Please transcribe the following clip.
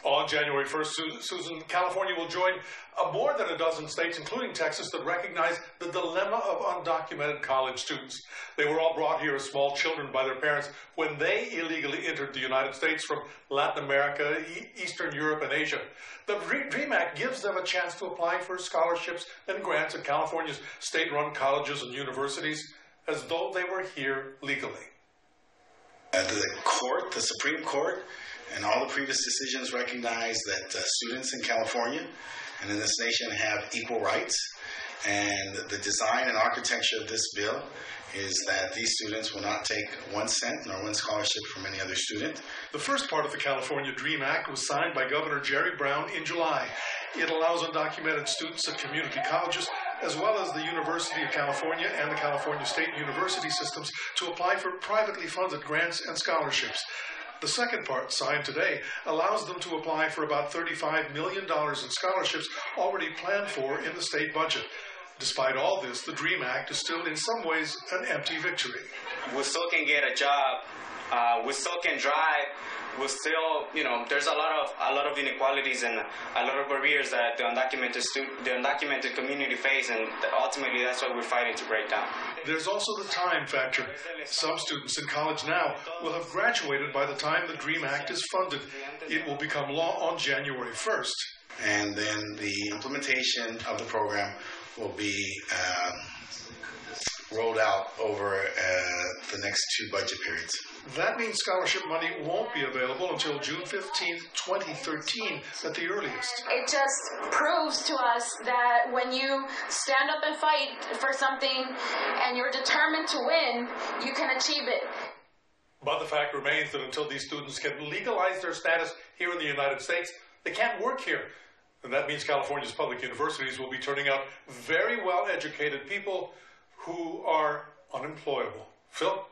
On January 1st, Susan, California will join more than a dozen states, including Texas, that recognize the dilemma of undocumented college students. They were all brought here as small children by their parents when they illegally entered the United States from Latin America, Eastern Europe, and Asia. The DREAM Act gives them a chance to apply for scholarships and grants at California's state-run colleges and universities as though they were here legally. The Supreme Court, and all the previous decisions recognize that students in California and in this nation have equal rights. And the design and architecture of this bill is that these students will not take 1 cent nor 1 scholarship from any other student. The first part of the California DREAM Act was signed by Governor Jerry Brown in July. It allows undocumented students at community colleges, as well as the University of California and the California State University systems, to apply for privately funded grants and scholarships. The second part, signed today, allows them to apply for about $35 million in scholarships already planned for in the state budget. Despite all this, the DREAM Act is still in some ways an empty victory. We still can get a job. We still can drive. We still, there's a lot of inequalities and a lot of barriers that the undocumented community face, and ultimately that's what we're fighting to break down. There's also the time factor. Some students in college now will have graduated by the time the DREAM Act is funded. It will become law on January 1st. And then the implementation of the program will be rolled out over the next 2 budget periods. That means scholarship money won't be available until June 15, 2013 at the earliest. It just proves to us that when you stand up and fight for something and you're determined to win, you can achieve it. But the fact remains that until these students can legalize their status here in the United States, they can't work here. And that means California's public universities will be turning out very well-educated people who are unemployable. Phil?